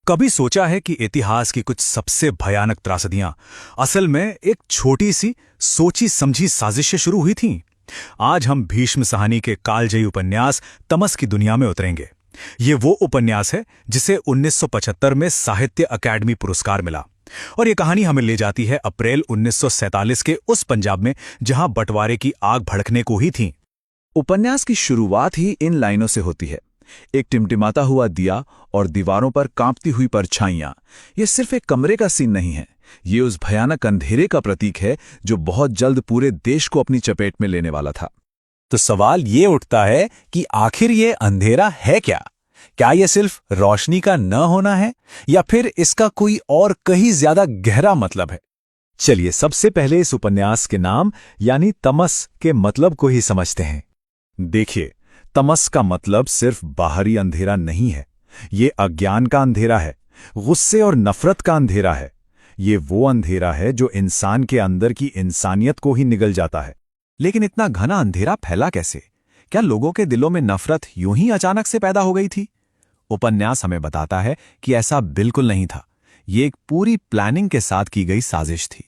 कभी सोचा है कि इतिहास की कुछ सबसे भयानक त्रासदियां असल में एक छोटी सी सोची समझी साजिश से शुरू हुई थीं? आज हम भीष्म साहनी के कालजयी उपन्यास तमस की दुनिया में उतरेंगे। ये वो उपन्यास है जिसे 1975 में साहित्य अकादमी पुरस्कार मिला, और ये कहानी हमें ले जाती है अप्रैल 1947 के उस पंजाब में जहां बंटवारे की आग भड़कने को ही थी। उपन्यास की शुरुआत ही इन लाइनों से होती है। एक टिमटिमाता हुआ दिया और दीवारों पर कांपती हुई परछाइयां। ये सिर्फ एक कमरे का सीन नहीं है, ये उस भयानक अंधेरे का प्रतीक है जो बहुत जल्द पूरे देश को अपनी चपेट में लेने वाला था। तो सवाल ये उठता है कि आखिर ये अंधेरा है क्या? क्या ये सिर्फ रोशनी का न होना है, या फिर इसका कोई और कहीं ज्यादा गहरा मतलब है? चलिए सबसे पहले इस उपन्यास के नाम यानी तमस के मतलब को ही समझते हैं। देखिए, तमस का मतलब सिर्फ बाहरी अंधेरा नहीं है। ये अज्ञान का अंधेरा है, गुस्से और नफरत का अंधेरा है। ये वो अंधेरा है जो इंसान के अंदर की इंसानियत को ही निगल जाता है। लेकिन इतना घना अंधेरा फैला कैसे? क्या लोगों के दिलों में नफरत यूं ही अचानक से पैदा हो गई थी? उपन्यास हमें बताता है कि ऐसा बिल्कुल नहीं था। ये एक पूरी प्लानिंग के साथ की गई साजिश थी।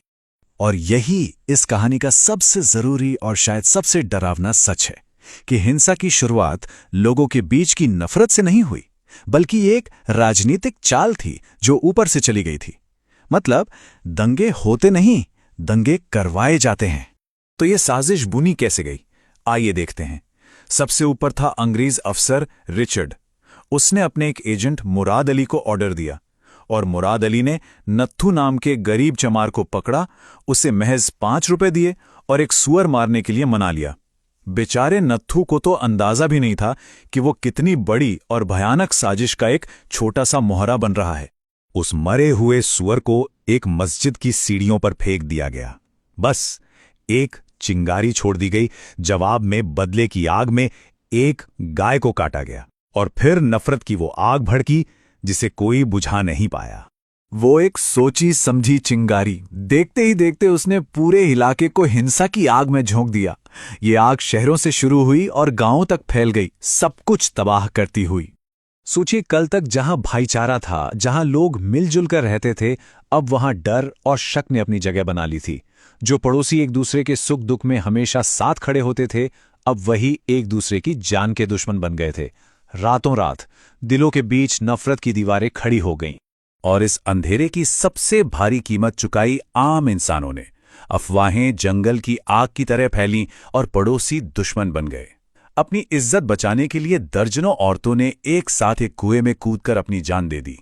और यही इस कहानी का सबसे जरूरी और शायद सबसे डरावना सच है कि हिंसा की शुरुआत लोगों के बीच की नफरत से नहीं हुई, बल्कि एक राजनीतिक चाल थी जो ऊपर से चली गई थी। मतलब दंगे होते नहीं, दंगे करवाए जाते हैं। तो ये साजिश बुनी कैसे गई? आइए देखते हैं। सबसे ऊपर था अंग्रेज अफसर रिचर्ड। उसने अपने एक एजेंट मुराद अली को ऑर्डर दिया, और मुराद अली ने नत्थू नाम के गरीब चमार को पकड़ा, उसे महज 5 रुपए दिए और एक सुअर मारने के लिए मना लिया। बेचारे नत्थू को तो अंदाजा भी नहीं था कि वो कितनी बड़ी और भयानक साजिश का एक छोटा सा मोहरा बन रहा है। उस मरे हुए सुअर को एक मस्जिद की सीढ़ियों पर फेंक दिया गया। बस एक चिंगारी छोड़ दी गई। जवाब में बदले की आग में एक गाय को काटा गया, और फिर नफरत की वो आग भड़की जिसे कोई बुझा नहीं पाया। वो एक सोची समझी चिंगारी देखते ही देखते उसने पूरे इलाके को हिंसा की आग में झोंक दिया। ये आग शहरों से शुरू हुई और गांवों तक फैल गई, सब कुछ तबाह करती हुई। सोचिए, कल तक जहां भाईचारा था, जहां लोग मिलजुल कर रहते थे, अब वहां डर और शक ने अपनी जगह बना ली थी। जो पड़ोसी एक दूसरे के सुख दुख में हमेशा साथ खड़े होते थे, अब वही एक दूसरे की जान के दुश्मन बन गए थे। रातों रात दिलों के बीच नफरत की दीवारें खड़ी हो गईं। और इस अंधेरे की सबसे भारी कीमत चुकाई आम इंसानों ने। अफवाहें जंगल की आग की तरह फैलीं और पड़ोसी दुश्मन बन गए। अपनी इज्जत बचाने के लिए दर्जनों औरतों ने एक साथ एक कुएं में कूदकर अपनी जान दे दी।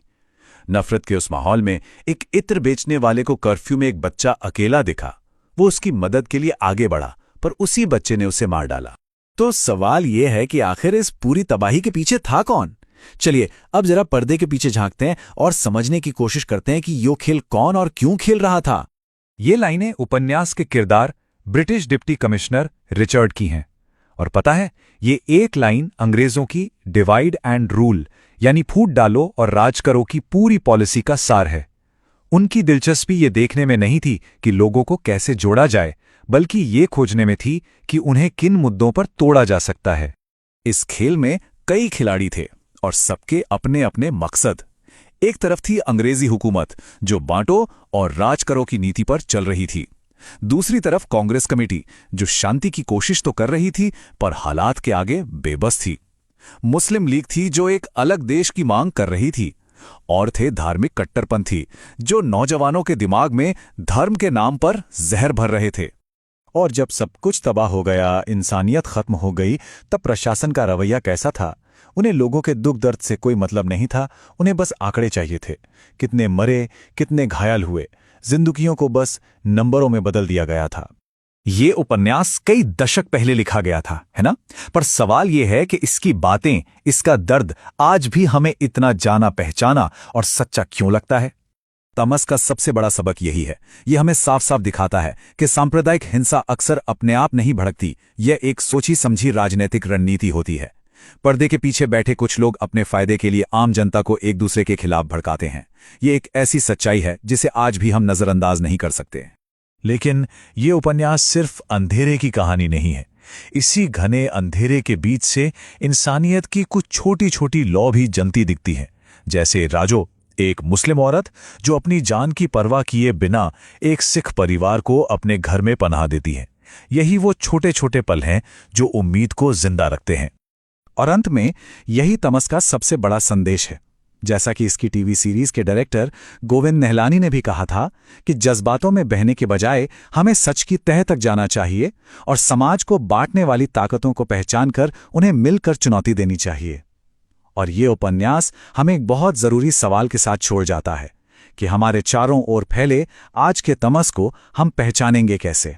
नफरत के उस माहौल में एक इत्र बेचने वाले को कर्फ्यू में एक बच्चा अकेला दिखा। वो उसकी मदद के लिए आगे बढ़ा, पर उसी बच्चे ने उसे मार डाला। तो सवाल यह है कि आखिर इस पूरी तबाही के पीछे था कौन? चलिए अब जरा पर्दे के पीछे झांकते हैं और समझने की कोशिश करते हैं कि यो खेल कौन और क्यों खेल रहा था। ये लाइनें उपन्यास के किरदार ब्रिटिश डिप्टी कमिश्नर रिचर्ड की हैं। और पता है, ये एक लाइन अंग्रेजों की डिवाइड एंड रूल यानी फूट डालो और राज करो की पूरी पॉलिसी का सार है। उनकी दिलचस्पी ये देखने में नहीं थी कि लोगों को कैसे जोड़ा जाए, बल्कि ये खोजने में थी कि उन्हें किन मुद्दों पर तोड़ा जा सकता है। इस खेल में कई खिलाड़ी थे और सबके अपने अपने मकसद। एक तरफ थी अंग्रेजी हुकूमत जो बांटो और राज करो की नीति पर चल रही थी। दूसरी तरफ कांग्रेस कमेटी जो शांति की कोशिश तो कर रही थी पर हालात के आगे बेबस थी। मुस्लिम लीग थी जो एक अलग देश की मांग कर रही थी। और थे धार्मिक कट्टरपंथी जो नौजवानों के दिमाग में धर्म के नाम पर जहर भर रहे थे। और जब सब कुछ तबाह हो गया, इंसानियत खत्म हो गई, तब प्रशासन का रवैया कैसा था? उन्हें लोगों के दुख दर्द से कोई मतलब नहीं था। उन्हें बस आंकड़े चाहिए थे। कितने मरे, कितने घायल हुए, जिंदगियों को बस नंबरों में बदल दिया गया था। ये उपन्यास कई दशक पहले लिखा गया था, है ना? पर सवाल ये है कि इसकी बातें, इसका दर्द आज भी हमें इतना जाना पहचाना और सच्चा क्यों लगता है? तमस का सबसे बड़ा सबक यही है। यह हमें साफ साफ दिखाता है कि सांप्रदायिक हिंसा अक्सर अपने आप नहीं भड़कती, यह एक सोची समझी राजनीतिक रणनीति होती है। पर्दे के पीछे बैठे कुछ लोग अपने फायदे के लिए आम जनता को एक दूसरे के खिलाफ भड़काते हैं। ये एक ऐसी सच्चाई है जिसे आज भी हम नजरअंदाज नहीं कर सकते। लेकिन ये उपन्यास सिर्फ अंधेरे की कहानी नहीं है। इसी घने अंधेरे के बीच से इंसानियत की कुछ छोटी छोटी लौ भी जनती दिखती हैं। जैसे राजो, एक मुस्लिम औरत जो अपनी जान की परवाह किए बिना एक सिख परिवार को अपने घर में पनाह देती है। यही वो छोटे छोटे पल हैं जो उम्मीद को जिंदा रखते हैं। और अंत में यही तमस का सबसे बड़ा संदेश है। जैसा कि इसकी टीवी सीरीज के डायरेक्टर गोविंद निहलानी ने भी कहा था कि जज्बातों में बहने के बजाय हमें सच की तह तक जाना चाहिए और समाज को बांटने वाली ताकतों को पहचान कर उन्हें मिलकर चुनौती देनी चाहिए। और ये उपन्यास हमें एक बहुत जरूरी सवाल के साथ छोड़ जाता है कि हमारे चारों ओर फैले आज के तमस को हम पहचानेंगे कैसे।